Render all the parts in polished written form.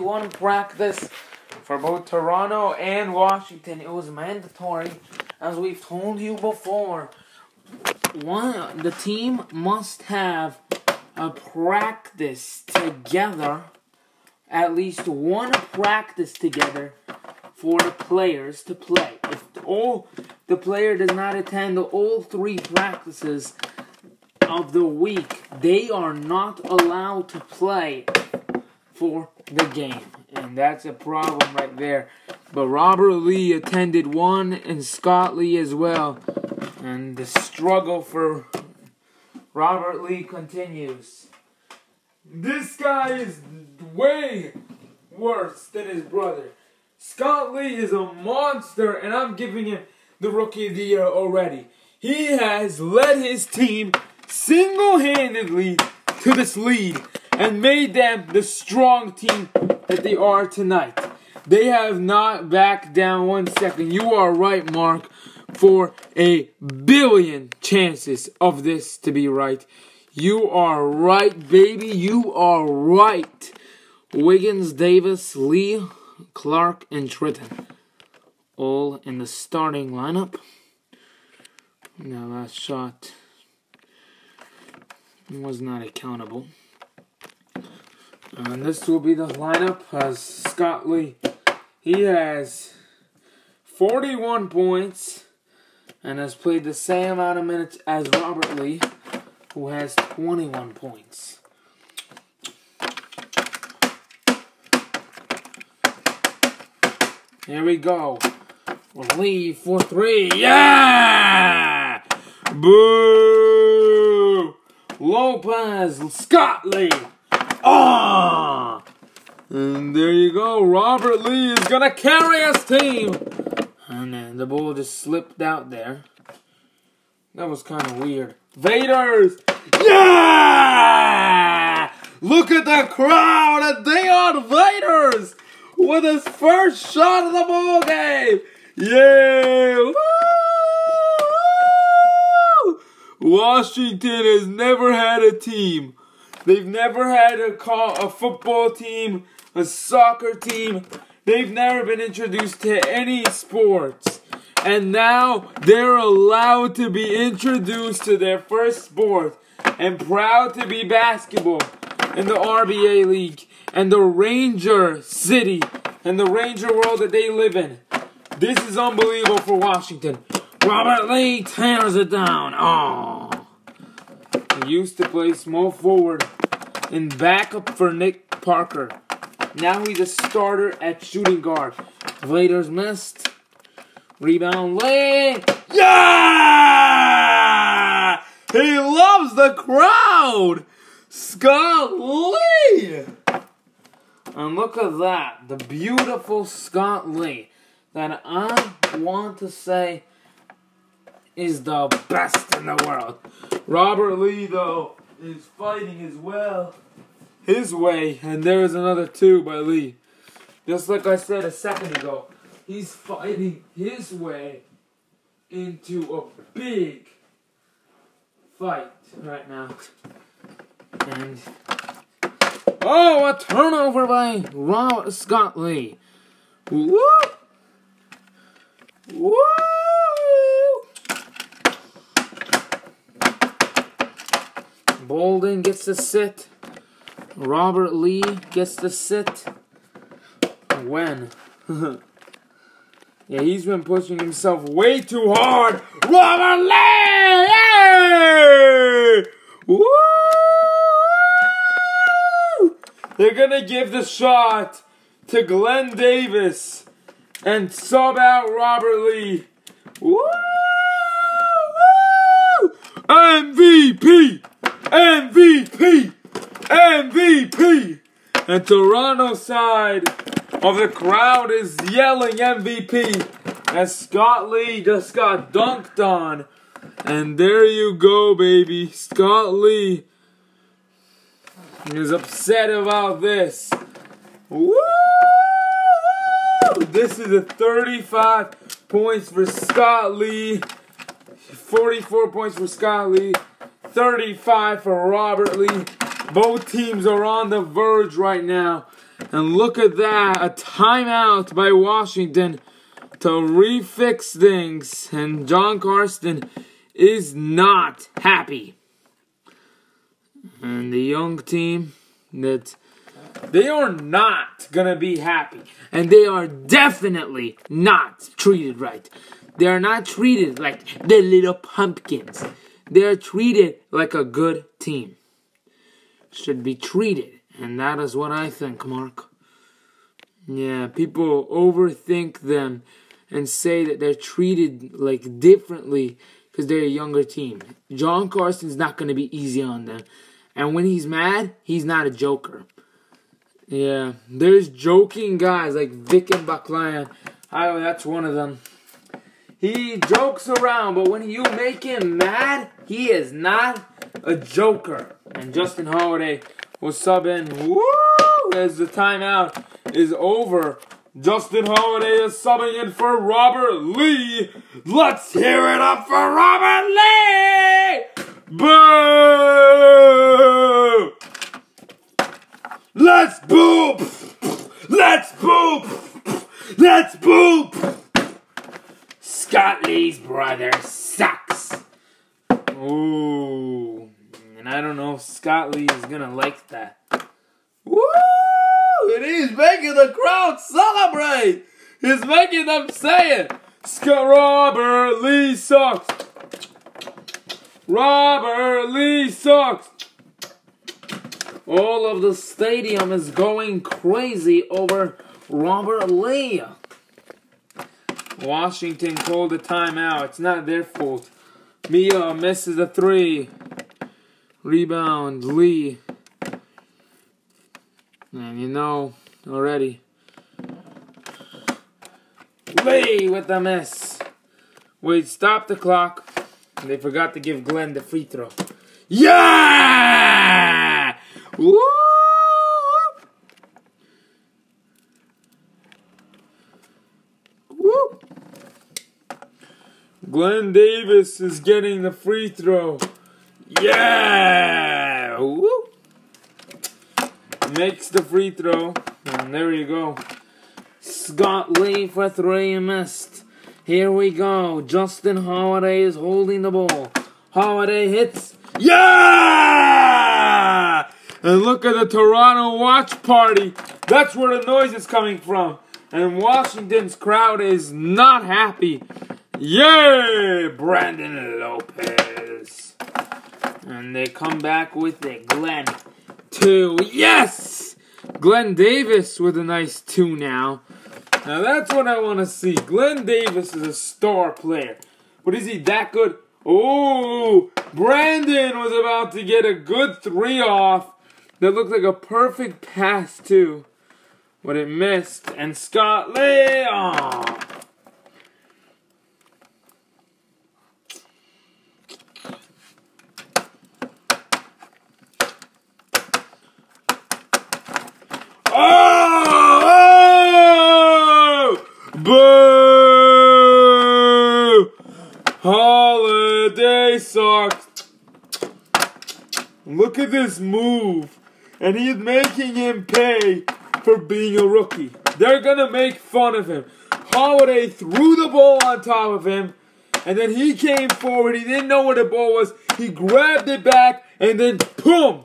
one practice for both Toronto and Washington. It was mandatory, as we've told you before. The team must have a practice together, at least one practice together for the players to play. If the player does not attend all 3 practices of the week, they are not allowed to play for the game. And that's a problem right there. But Robert Lee attended one, and Scott Lee as well. And the struggle for Robert Lee continues. This guy is way worse than his brother. Scott Lee is a monster, and I'm giving him the Rookie of the Year already. He has led his team single-handedly to this lead and made them the strong team that they are tonight. They have not backed down 1 second. You are right, Mark, for a billion chances of this to be right. You are right, baby. You are right. Wiggins, Davis, Lee, Clark, and Tritton, all in the starting lineup. Now, last shot was not accountable. And this will be the lineup as Scott Lee. He has 41 points and has played the same amount of minutes as Robert Lee, who has 21 points. Here we go. Lee for 3. Yeah! Boo! Lopez, Scott Lee. Ah! And there you go. Robert Lee is going to carry his team. And then the ball just slipped out there. That was kind of weird. Vaders! Yeah! Look at the crowd. And they are the Vaders with his first shot of the ball game. Yeah! Woo! Washington has never had a team. They've never had a football team, a soccer team. They've never been introduced to any sports. And now they're allowed to be introduced to their first sport and proud to be basketball in the RBA League and the Ranger City and the Ranger world that they live in. This is unbelievable for Washington. Robert Lee tears it down. Oh. He used to play small forward and backup for Nick Parker. Now he's a starter at shooting guard. Vaders missed. Rebound Lee. Yeah! He loves the crowd. Scott Lee. And look at that. The beautiful Scott Lee that I want to say is the best in the world. Robert Lee, though, is fighting as well his way, and there's another 2 by Lee. Just like I said a second ago, he's fighting his way into a big fight right now. And oh, a turnover by Scott Lee. Woo! Woo! Bolden gets to sit. Robert Lee gets to sit. When? Yeah, he's been pushing himself way too hard. Robert Lee! Yay! Woo! They're gonna give the shot to Glenn Davis and sub out Robert Lee. Woo! Woo! MVP! MVP! MVP! And Toronto's side of the crowd is yelling MVP as Scott Lee just got dunked on. And there you go, baby. Scott Lee is upset about this. Woo! This is a 35 points for Scott Lee. 44 points for Scott Lee. 35 for Robert Lee. Both teams are on the verge right now. And look at that, a timeout by Washington to refix things. And John Carson is not happy. And the young team, they are not going to be happy. And they are definitely not treated right. They are not treated like the little pumpkins. They are treated like a good team. Should be treated. And that is what I think, Mark. Yeah, people overthink them and say that they're treated like differently because they're a younger team. John Carson's not going to be easy on them. And when he's mad, he's not a joker. Yeah, there's joking guys like Vic and Baklayan. That's one of them. He jokes around, but when you make him mad, he is not a joker. And Justin Holiday will sub in. Woo! As the timeout is over. Justin Holiday is subbing in for Robert Lee. Let's hear it up for Robert Lee! Boo! Let's boop! Let's boop! Let's boop! Scott Lee's brother sucks. Ooh. And I don't know if Scott Lee is gonna like that. Woo! And he's making the crowd celebrate! He's making them say it! Robert Lee sucks! Robert Lee sucks! All of the stadium is going crazy over Robert Lee. Washington called a timeout. It's not their fault. Mia misses a 3. Rebound, Lee. And you know already. Lee with the miss. Wait, stop the clock. They forgot to give Glenn the free throw. Yeah! Woo! Woo! Glenn Davis is getting the free throw. Yeah! Woo! Makes the free throw. And there you go. Scott Lee for 3 missed. Here we go. Justin Holiday is holding the ball. Holiday hits. Yeah! And look at the Toronto watch party. That's where the noise is coming from. And Washington's crowd is not happy. Yay! Brandon Lopez. And they come back with it. Glenn. 2. Yes! Glenn Davis with a nice 2 now. Now that's what I want to see. Glenn Davis is a star player. But is he that good? Oh, Brandon was about to get a good 3 off. That looked like a perfect pass too. But it missed. And Scott Lee. Oh. Boo! Holiday sucks. Look at this move. And he's making him pay for being a rookie. They're gonna make fun of him. Holiday threw the ball on top of him. And then he came forward. He didn't know where the ball was. He grabbed it back. And then boom!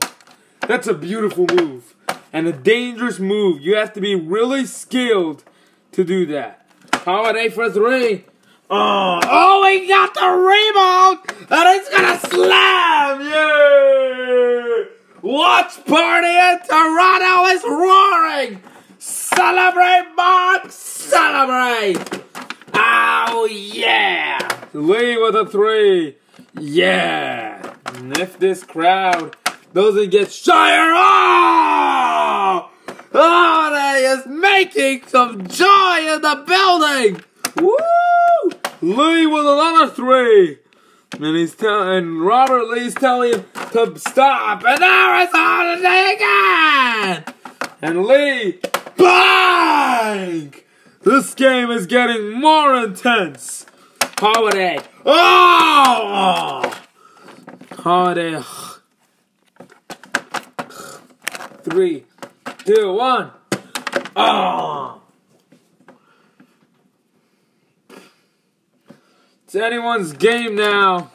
That's a beautiful move. And a dangerous move. You have to be really skilled to do that. Holiday for 3. Oh, he got the rebound! And he's gonna slam! Yay! Watch party in Toronto is roaring! Celebrate, Mark! Celebrate! Oh, yeah! Lee with a 3. Yeah! And if this crowd doesn't get shyer, oh! Holiday is making some joy in the building! Woo! Lee with another 3. And Robert Lee's telling him to stop. And there is Holiday again! And Lee, bang! This game is getting more intense. Holiday. Oh! Holiday. 3, 2, 1. Oh! It's anyone's game now.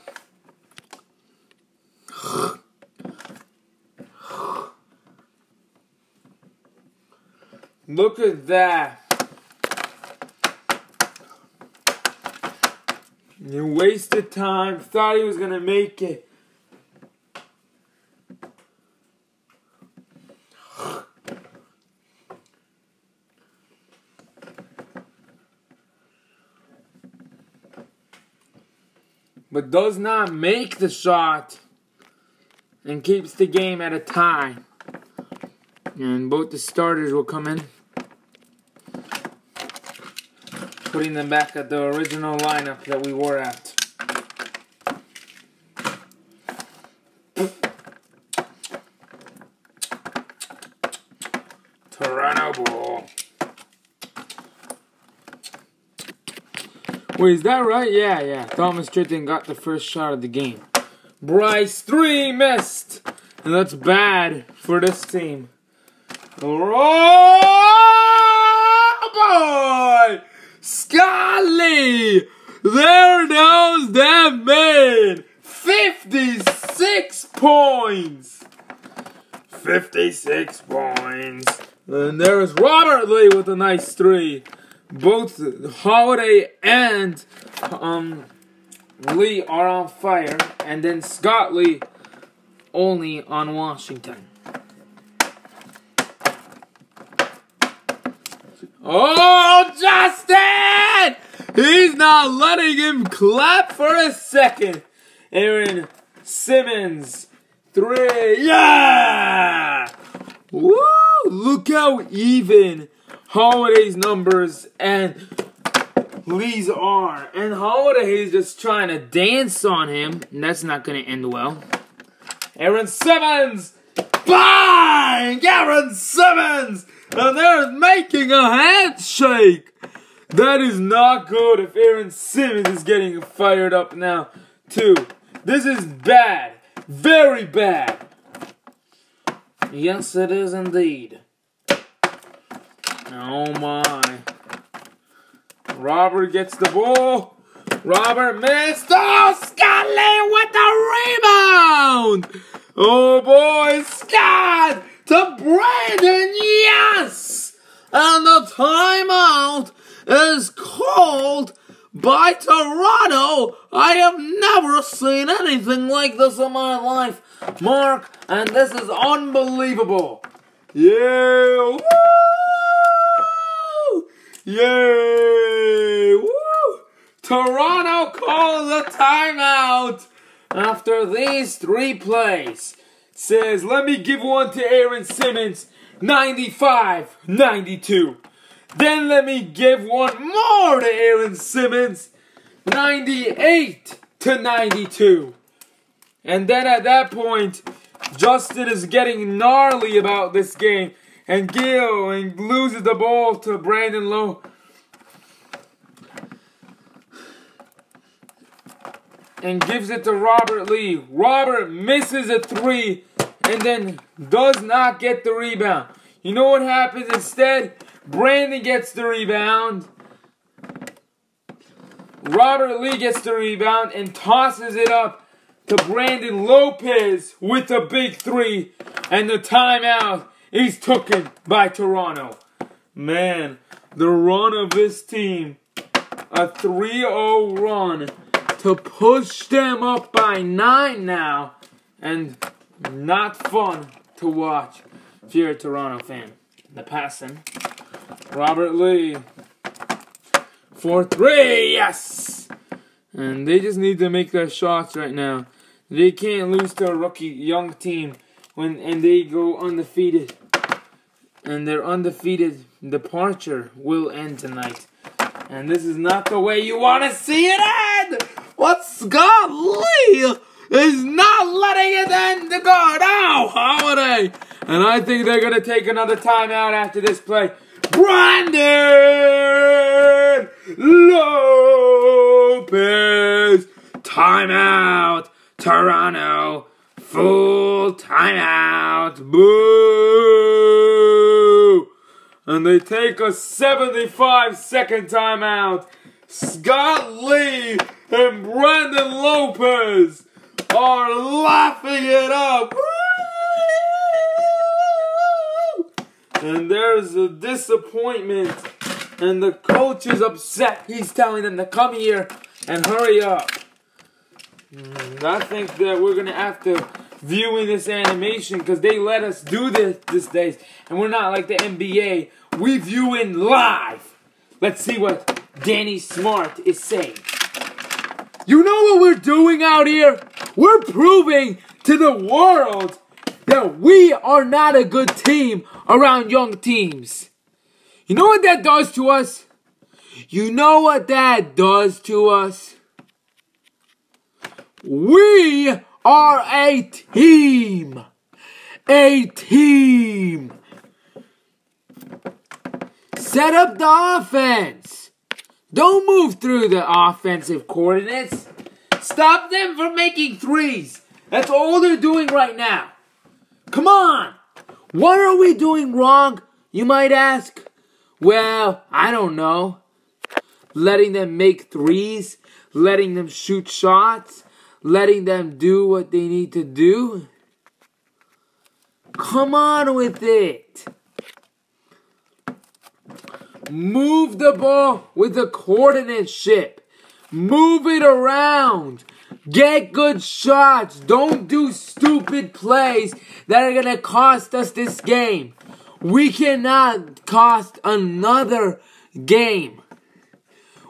Look at that. You wasted time. Thought he was going to make it. But does not make the shot. And keeps the game at a tie. And both the starters will come in. Putting them back at the original lineup that we were at. Toronto ball. Wait, is that right? Yeah. Thomas Tritton got the first shot of the game. Bryce, 3 missed. And that's bad for this team. Oh, boy! Scully! There goes that man! 56 points! 56 points. And there's Robert Lee with a nice 3. Both Holiday and Lee are on fire. And then Scott Lee only on Washington. Oh, Justin! He's not letting him clap for a second. Aaron Simmons, 3. Yeah! Woo! Look how even Holiday's numbers and Lee's are. And Holiday is just trying to dance on him. And that's not going to end well. Aaron Simmons! Bang! Aaron Simmons! And they're making a handshake. That is not good if Aaron Simmons is getting fired up now, too. This is bad. Very bad. Yes, it is indeed. Oh, my. Robert gets the ball. Robert missed. Oh, Scott Lee with the rebound. Oh, boy. Scott to Brandon. Yes. And the timeout is called by Toronto. I have never seen anything like this in my life, Mark. And this is unbelievable. Yeah. Woo. Yay! Woo! Toronto calls a timeout after these 3 plays. Says, let me give one to Aaron Simmons, 95-92. Then let me give one more to Aaron Simmons, 98-92. And then at that point, Justin is getting gnarly about this game. And Gil loses the ball to Brandon Lowe. And gives it to Robert Lee. Robert misses a 3 and then does not get the rebound. You know what happens instead? Brandon gets the rebound. Robert Lee gets the rebound and tosses it up to Brandon Lopez with a big 3. And the timeout is taken by Toronto. Man, the run of this team, a 3-0 run to push them up by 9 now, and not fun to watch if you're a Toronto fan. The passing, Robert Lee for 3, yes! And they just need to make their shots right now. They can't lose to a rookie young team and they go undefeated. And their undefeated departure will end tonight. And this is not the way you want to see it end! What Scott Lee is not letting it end to go. No, Holiday! And I think they're going to take another timeout after this play. Brandon Lopez! Timeout! Toronto! Full timeout! Boo! And they take a 75-second timeout. Scott Lee and Brandon Lopez are laughing it up. And there's a disappointment. And the coach is upset. He's telling them to come here and hurry up. I think that we're going to have to viewing this animation because they let us do this these days. And we're not like the NBA. We view in live. Let's see what Danny Smart is saying. You know what we're doing out here? We're proving to the world that we are not a good team around young teams. You know what that does to us? You know what that does to us? We are a team. A team. Set up the offense. Don't move through the offensive coordinates. Stop them from making threes. That's all they're doing right now. Come on. What are we doing wrong, you might ask? Well, I don't know. Letting them make threes, letting them shoot shots, letting them do what they need to do. Come on with it. Move the ball with the coordinate ship. Move it around. Get good shots. Don't do stupid plays that are going to cost us this game. We cannot cost another game.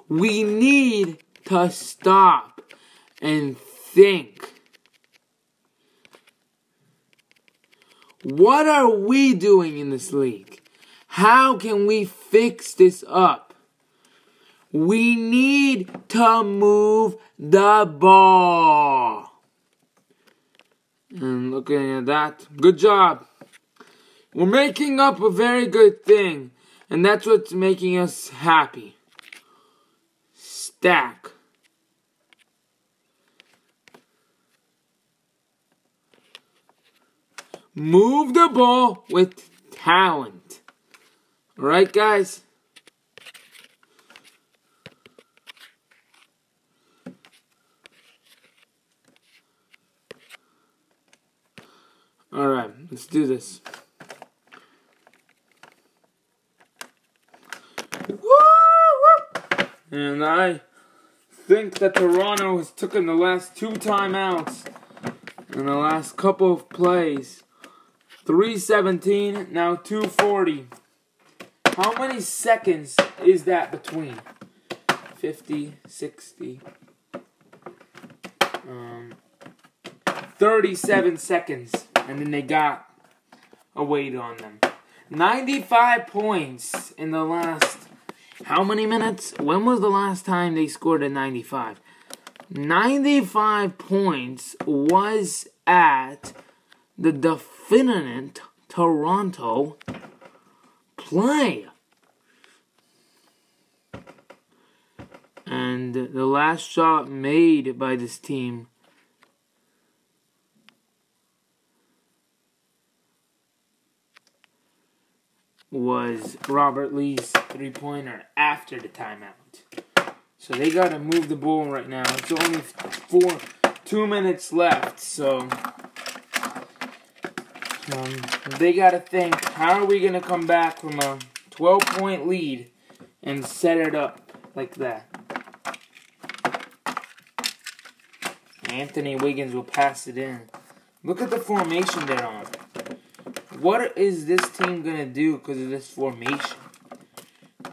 We need to stop and think. What are we doing in this league? How can we fix this up? We need to move the ball. And looking at that, good job. We're making up a very good thing, and that's what's making us happy. Stack. Move the ball with talent. Alright, guys? Alright, let's do this. And I think that Toronto has taken the last 2 timeouts in the last couple of plays. 3:17, now 2:40. How many seconds is that between? 50, 60, 37 seconds. And then they got a wait on them. 95 points in the last... How many minutes? When was the last time they scored at 95? 95 points was at the definitive Toronto play. And the last shot made by this team was Robert Lee's three-pointer after the timeout. So they got to move the ball right now. It's only 2 minutes left, so they got to think, how are we going to come back from a 12-point lead and set it up like that? Anthony Wiggins will pass it in. Look at the formation they're on. What is this team going to do because of this formation?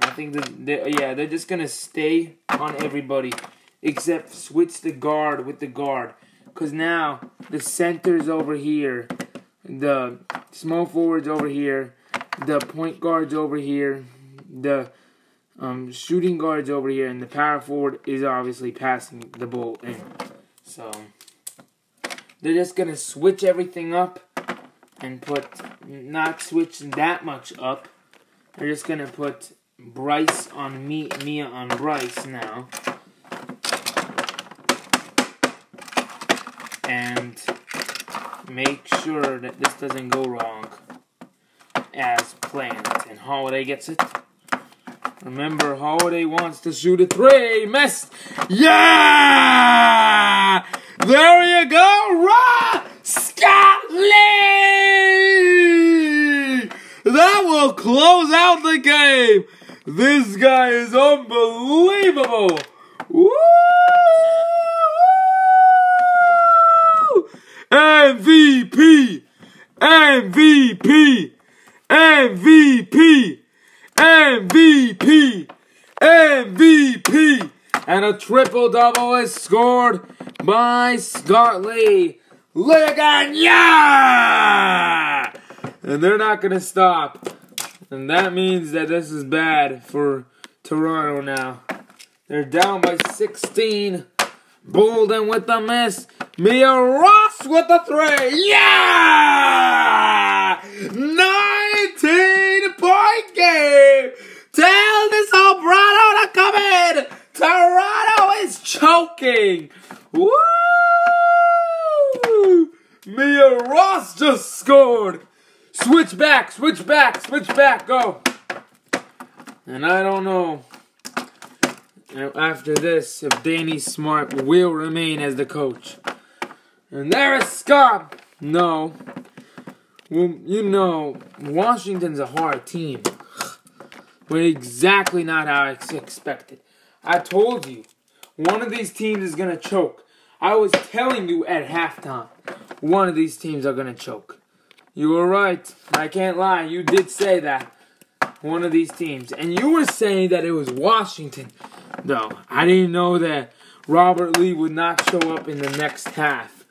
I think that they're just going to stay on everybody except switch the guard with the guard. Because now the center's over here, the small forward's over here, the point guard's over here, the shooting guard's over here, and the power forward is obviously passing the ball in. So they're just going to switch everything up and not switch that much up. They're just going to put Bryce on Mia on Bryce now. And make sure that this doesn't go wrong. as planned. And Holiday gets it. Remember, Holiday wants to shoot a 3. Missed. Yeah! There you go. Scott Lee! That will close out the game. This guy is unbelievable. Woo! MVP! MVP! MVP! MVP! MVP! And a triple-double is scored by Scott Lee. Ligan, yeah! And they're not going to stop. And that means that this is bad for Toronto now. They're down by 16. Bolden with the miss. Mia Ross with the 3. Yeah! 19-point game. Tell this Sobrano to come in. Toronto is choking. Woo! Mia Ross just scored. Switch back, switch back, switch back, go. And I don't know after this if Danny Smart will remain as the coach. And there is Scott. No. Well, you know, Washington's a hard team. But exactly not how I expected. I told you, one of these teams is going to choke. I was telling you at halftime, one of these teams are going to choke. You were right. I can't lie. You did say that. One of these teams. And you were saying that it was Washington. No, I didn't know that Robert Lee would not show up in the next half.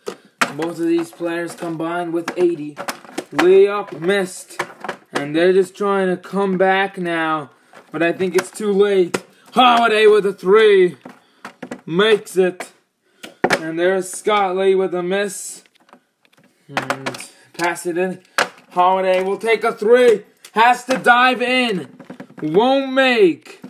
Both of these players combined with 80. Lee up missed. And they're just trying to come back now. But I think it's too late. Holiday with a 3. Makes it. And there's Scott Lee with a miss. And pass it in. Holiday will take a 3. Has to dive in. Won't make.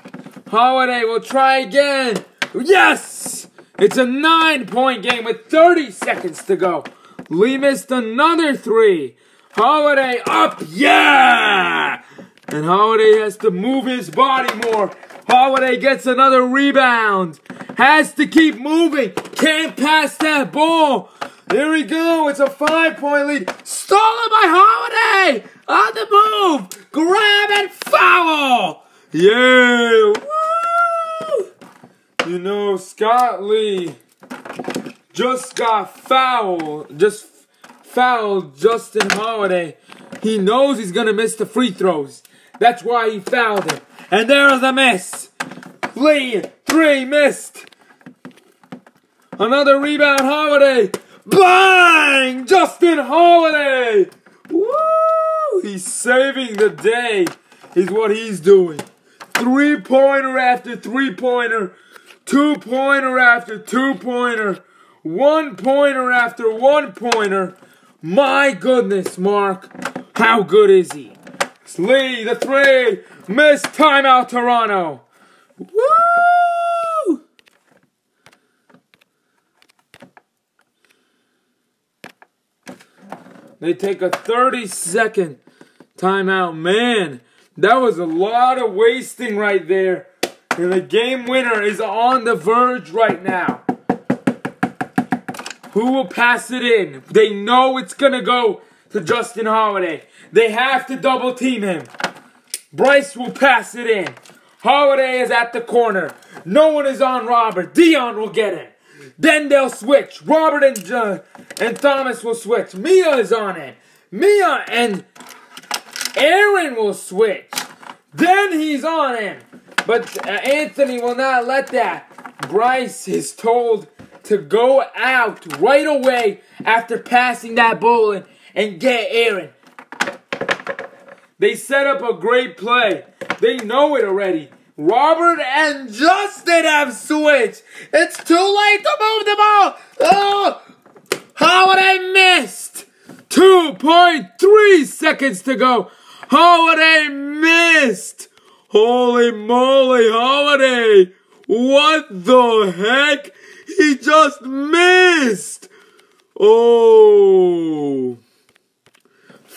Holiday will try again. Yes! It's a 9-point game with 30 seconds to go. Lee missed another 3. Holiday up. Yeah! And Holiday has to move his body more. Holiday gets another rebound. Has to keep moving. Can't pass that ball. There we go. It's a 5-point lead. Stolen by Holiday. On the move. Grab and foul. Yeah. Woo. You know, Scott Lee just got fouled. Just fouled Justin Holiday. He knows he's going to miss the free throws. That's why he fouled him. And there's a miss. Lee, 3 missed. Another rebound, Holiday. Bang! Justin Holiday. Woo! He's saving the day. Is what he's doing. 3-pointer after 3-pointer. 2-pointer after 2-pointer. 1-pointer after 1-pointer. My goodness, Mark. How good is he? Lee, the 3. Missed. Timeout, Toronto. Woo! They take a 30-second timeout. Man, that was a lot of wasting right there. And the game winner is on the verge right now. Who will pass it in? They know it's going to go to Justin Holiday. They have to double team him. Bryce will pass it in. Holiday is at the corner. No one is on Robert. Dion will get him. Then they'll switch. Robert and Thomas will switch. Mia is on it. Mia and Aaron will switch. Then he's on him. But Anthony will not let that. Bryce is told to go out right away after passing that ball in and get Aaron. They set up a great play. They know it already. Robert and Justin have switched. It's too late to move the ball. Oh, Holiday missed. 2.3 seconds to go. Holiday missed. Holy moly, Holiday. What the heck? He just missed. Oh.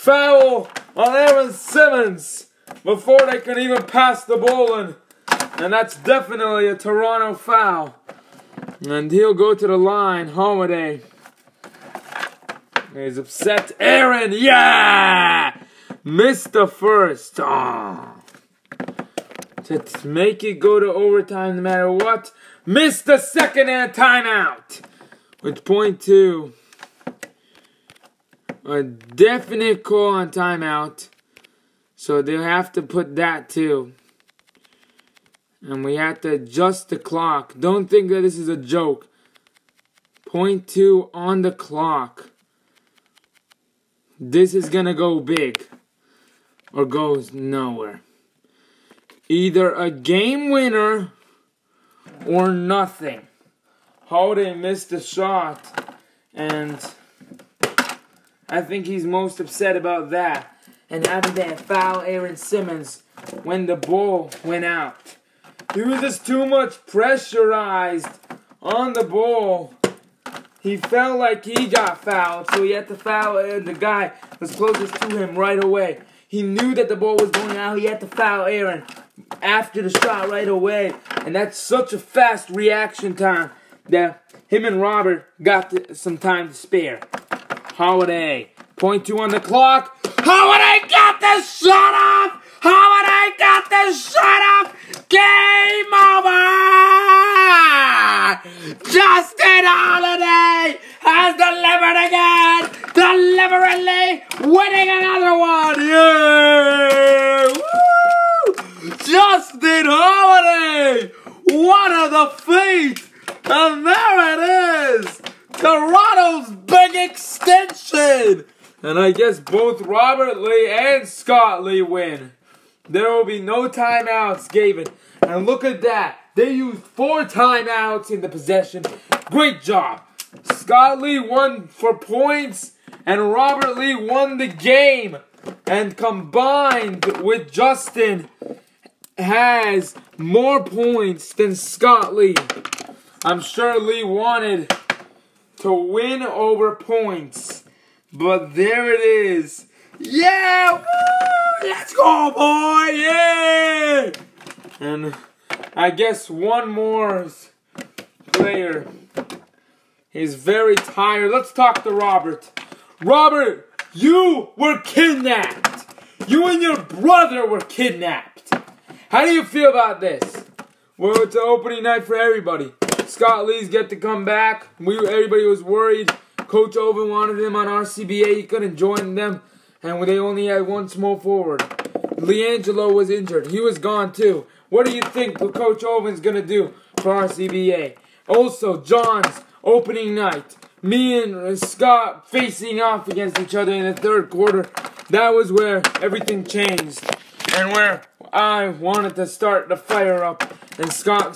foul on Aaron Simmons before they can even pass the ball in. And that's definitely a Toronto foul. And he'll go to the line, Holiday. He's upset. Aaron, yeah! Missed the first. Oh. To make it go to overtime no matter what. Missed the second and timeout. With .2. A definite call on timeout. So they'll have to put that too. And we have to adjust the clock. Don't think that this is a joke. .2 on the clock. This is gonna go big. Or goes nowhere. Either a game winner or nothing. Holiday missed the shot. And I think he's most upset about that. And having to foul Aaron Simmons when the ball went out. He was just too much pressurized on the ball. He felt like he got fouled, so he had to foul the guy that was closest to him right away. He knew that the ball was going out. He had to foul Aaron after the shot right away. And that's such a fast reaction time that him and Robert got some time to spare. Holiday, .2 on the clock. Holiday got the shot off! Holiday got the shot off! Game over! Justin Holiday has delivered again! Deliberately winning another one! Yeah! Woo! Justin Holiday! What a defeat! And there it is! Toronto's big extension! And I guess both Robert Lee and Scott Lee win. There will be no timeouts given. And look at that. They used 4 timeouts in the possession. Great job. Scott Lee won for points. And Robert Lee won the game. And combined with Justin has more points than Scott Lee. I'm sure Lee wanted to win over points. But there it is. Yeah! Woo! Let's go, boy! Yeah! And I guess one more player is very tired. Let's talk to Robert. Robert, you were kidnapped. You and your brother were kidnapped. How do you feel about this? Well, it's an opening night for everybody. Scott Lee's get to come back. Everybody was worried. Coach Oven wanted him on RCBA. He couldn't join them. And they only had one small forward. LiAngelo was injured. He was gone too. What do you think Coach Oven's going to do for RCBA? Also, John's opening night. Me and Scott facing off against each other in the third quarter. That was where everything changed. And where I wanted to start the fire up. And Scott